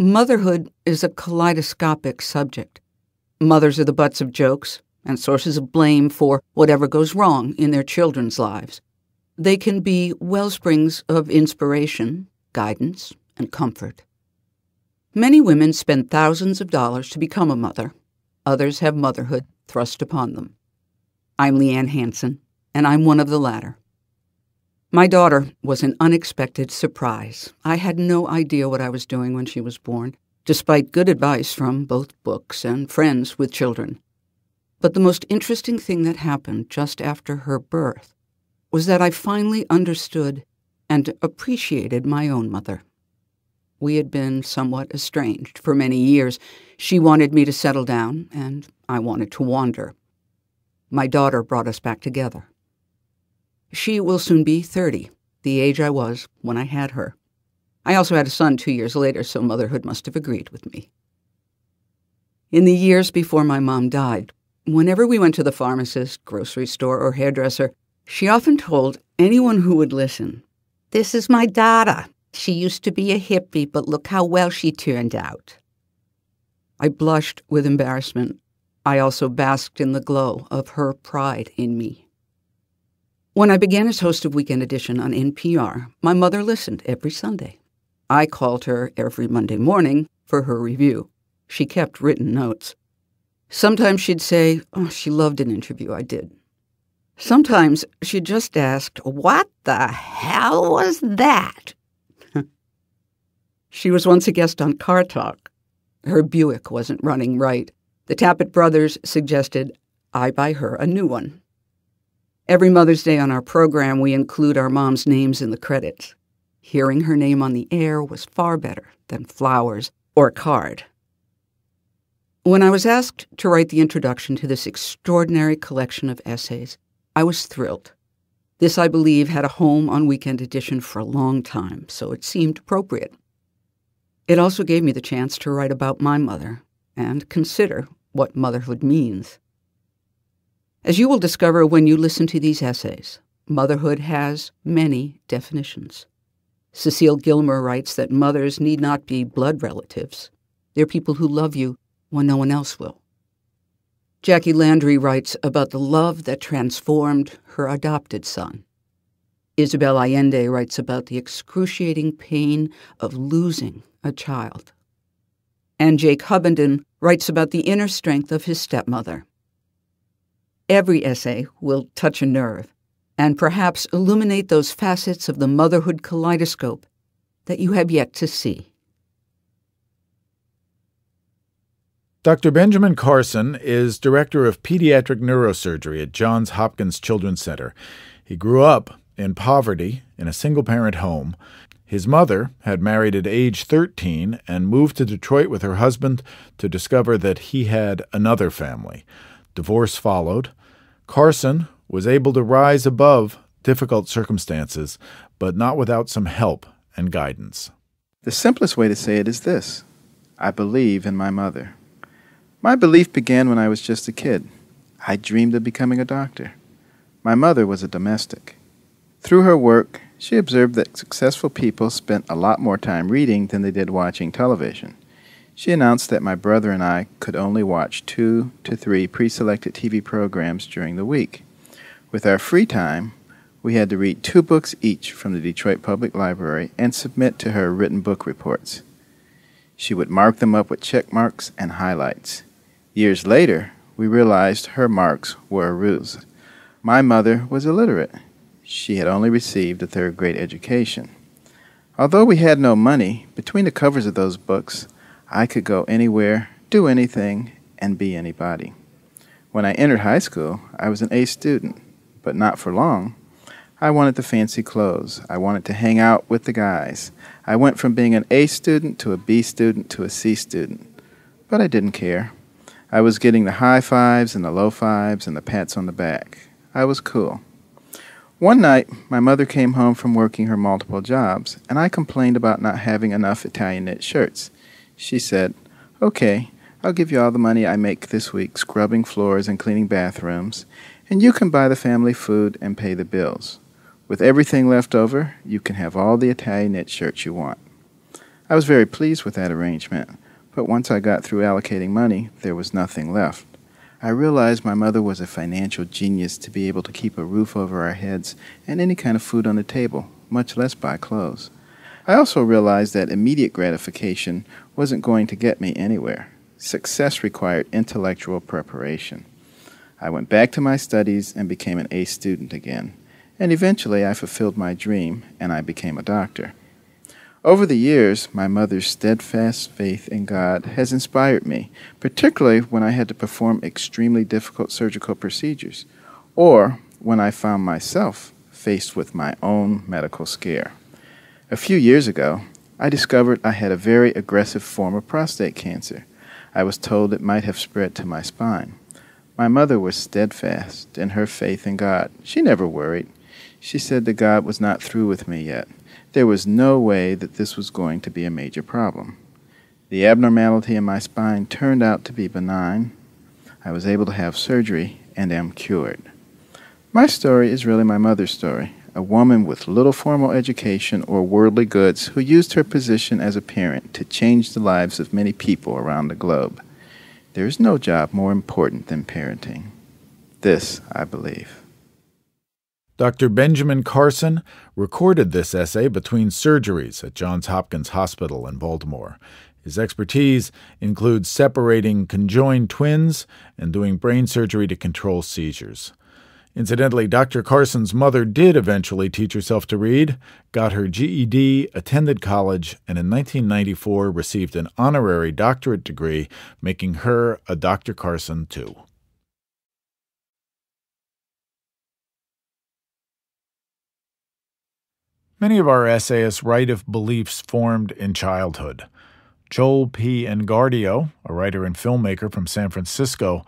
Motherhood is a kaleidoscopic subject. Mothers are the butts of jokes and sources of blame for whatever goes wrong in their children's lives. They can be wellsprings of inspiration, guidance, and comfort. Many women spend thousands of dollars to become a mother. Others have motherhood thrust upon them. I'm Liane Hansen, and I'm one of the latter. My daughter was an unexpected surprise. I had no idea what I was doing when she was born, despite good advice from both books and friends with children. But the most interesting thing that happened just after her birth was that I finally understood and appreciated my own mother. We had been somewhat estranged for many years. She wanted me to settle down, and I wanted to wander. My daughter brought us back together. She will soon be 30, the age I was when I had her. I also had a son 2 years later, so motherhood must have agreed with me. In the years before my mom died, whenever we went to the pharmacist, grocery store, or hairdresser, she often told anyone who would listen, "This is my daughter. She used to be a hippie, but look how well she turned out." I blushed with embarrassment. I also basked in the glow of her pride in me. When I began as host of Weekend Edition on NPR, my mother listened every Sunday. I called her every Monday morning for her review. She kept written notes. Sometimes she'd say, "Oh, she loved an interview I did." Sometimes she just asked, "What the hell was that?" She was once a guest on Car Talk. Her Buick wasn't running right. The Tappet brothers suggested I buy her a new one. Every Mother's Day on our program, we include our mom's names in the credits. Hearing her name on the air was far better than flowers or a card. When I was asked to write the introduction to this extraordinary collection of essays, I was thrilled. This, I believe, had a home on Weekend Edition for a long time, so it seemed appropriate. It also gave me the chance to write about my mother and consider what motherhood means. As you will discover when you listen to these essays, motherhood has many definitions. Cecile Gilmer writes that mothers need not be blood relatives. They're people who love you when no one else will. Jackie Landry writes about the love that transformed her adopted son. Isabel Allende writes about the excruciating pain of losing a child. And Jake Hubbenden writes about the inner strength of his stepmother. Every essay will touch a nerve and perhaps illuminate those facets of the motherhood kaleidoscope that you have yet to see. Dr. Benjamin Carson is director of pediatric neurosurgery at Johns Hopkins Children's Center. He grew up in poverty in a single-parent home. His mother had married at age 13 and moved to Detroit with her husband to discover that he had another family. Divorce followed. Carson was able to rise above difficult circumstances, but not without some help and guidance. The simplest way to say it is this: I believe in my mother. My belief began when I was just a kid. I dreamed of becoming a doctor. My mother was a domestic. Through her work, she observed that successful people spent a lot more time reading than they did watching television. She announced that my brother and I could only watch 2 to 3 pre-selected TV programs during the week. With our free time, we had to read 2 books each from the Detroit Public Library and submit to her written book reports. She would mark them up with check marks and highlights. Years later, we realized her marks were a ruse. My mother was illiterate. She had only received a 3rd grade education. Although we had no money, between the covers of those books, I could go anywhere, do anything, and be anybody. When I entered high school, I was an A student, but not for long. I wanted the fancy clothes. I wanted to hang out with the guys. I went from being an A student to a B student to a C student. But I didn't care. I was getting the high fives and the low fives and the pats on the back. I was cool. One night, my mother came home from working her multiple jobs, and I complained about not having enough Italian knit shirts. She said, "Okay, I'll give you all the money I make this week scrubbing floors and cleaning bathrooms, and you can buy the family food and pay the bills. With everything left over, you can have all the Italian knit shirts you want." I was very pleased with that arrangement, but once I got through allocating money, there was nothing left. I realized my mother was a financial genius to be able to keep a roof over our heads and any kind of food on the table, much less buy clothes. I also realized that immediate gratification wasn't going to get me anywhere. Success required intellectual preparation. I went back to my studies and became an A student again, and eventually I fulfilled my dream and I became a doctor. Over the years, my mother's steadfast faith in God has inspired me, particularly when I had to perform extremely difficult surgical procedures, or when I found myself faced with my own medical scare. A few years ago, I discovered I had a very aggressive form of prostate cancer. I was told it might have spread to my spine. My mother was steadfast in her faith in God. She never worried. She said that God was not through with me yet. There was no way that this was going to be a major problem. The abnormality in my spine turned out to be benign. I was able to have surgery and am cured. My story is really my mother's story, a woman with little formal education or worldly goods who used her position as a parent to change the lives of many people around the globe. There is no job more important than parenting. This, I believe. Dr. Benjamin Carson recorded this essay between surgeries at Johns Hopkins Hospital in Baltimore. His expertise includes separating conjoined twins and doing brain surgery to control seizures. Incidentally, Dr. Carson's mother did eventually teach herself to read, got her GED, attended college, and in 1994 received an honorary doctorate degree, making her a Dr. Carson too. Many of our essayists write of beliefs formed in childhood. Joel P. Engardio, a writer and filmmaker from San Francisco,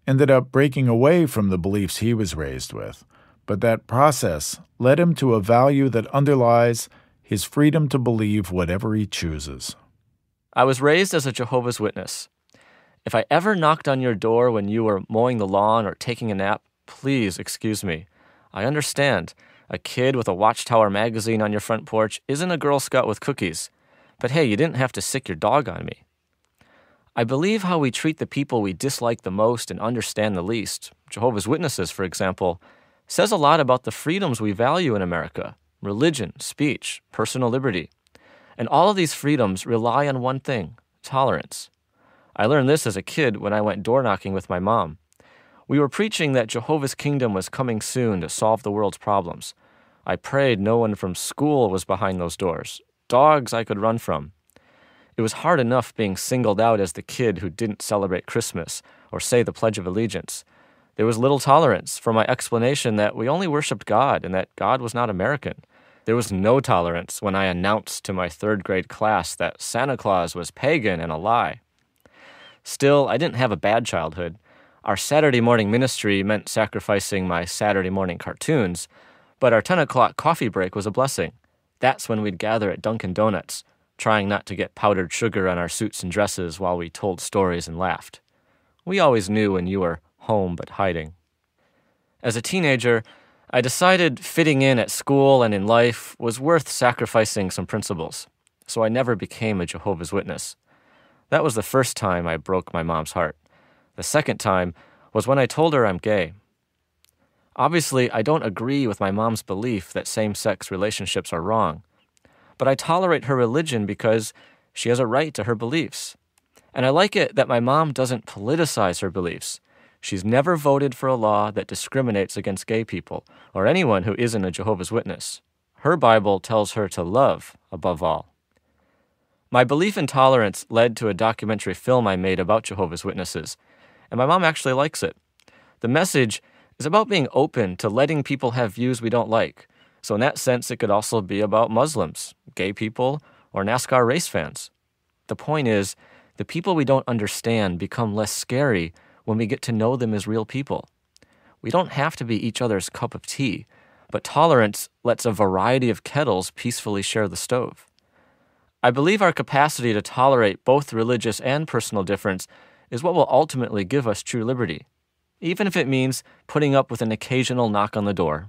ended up breaking away from the beliefs he was raised with. But that process led him to a value that underlies his freedom to believe whatever he chooses. I was raised as a Jehovah's Witness. If I ever knocked on your door when you were mowing the lawn or taking a nap, please excuse me. I understand. A kid with a Watchtower magazine on your front porch isn't a Girl Scout with cookies. But hey, you didn't have to sick your dog on me. I believe how we treat the people we dislike the most and understand the least, Jehovah's Witnesses, for example, says a lot about the freedoms we value in America: religion, speech, personal liberty. And all of these freedoms rely on one thing: tolerance. I learned this as a kid when I went door knocking with my mom. We were preaching that Jehovah's kingdom was coming soon to solve the world's problems. I prayed no one from school was behind those doors, dogs I could run from. It was hard enough being singled out as the kid who didn't celebrate Christmas or say the Pledge of Allegiance. There was little tolerance for my explanation that we only worshiped God and that God was not American. There was no tolerance when I announced to my third grade class that Santa Claus was pagan and a lie. Still, I didn't have a bad childhood. Our Saturday morning ministry meant sacrificing my Saturday morning cartoons, but our 10 o'clock coffee break was a blessing. That's when we'd gather at Dunkin' Donuts, trying not to get powdered sugar on our suits and dresses while we told stories and laughed. We always knew when you were home but hiding. As a teenager, I decided fitting in at school and in life was worth sacrificing some principles, so I never became a Jehovah's Witness. That was the first time I broke my mom's heart. The second time was when I told her I'm gay. Obviously, I don't agree with my mom's belief that same-sex relationships are wrong, but I tolerate her religion because she has a right to her beliefs. And I like it that my mom doesn't politicize her beliefs. She's never voted for a law that discriminates against gay people or anyone who isn't a Jehovah's Witness. Her Bible tells her to love above all. My belief in tolerance led to a documentary film I made about Jehovah's Witnesses, and my mom actually likes it. The message is about being open to letting people have views we don't like. So in that sense, it could also be about Muslims, gay people, or NASCAR race fans. The point is, the people we don't understand become less scary when we get to know them as real people. We don't have to be each other's cup of tea, but tolerance lets a variety of kettles peacefully share the stove. I believe our capacity to tolerate both religious and personal difference is what will ultimately give us true liberty, even if it means putting up with an occasional knock on the door.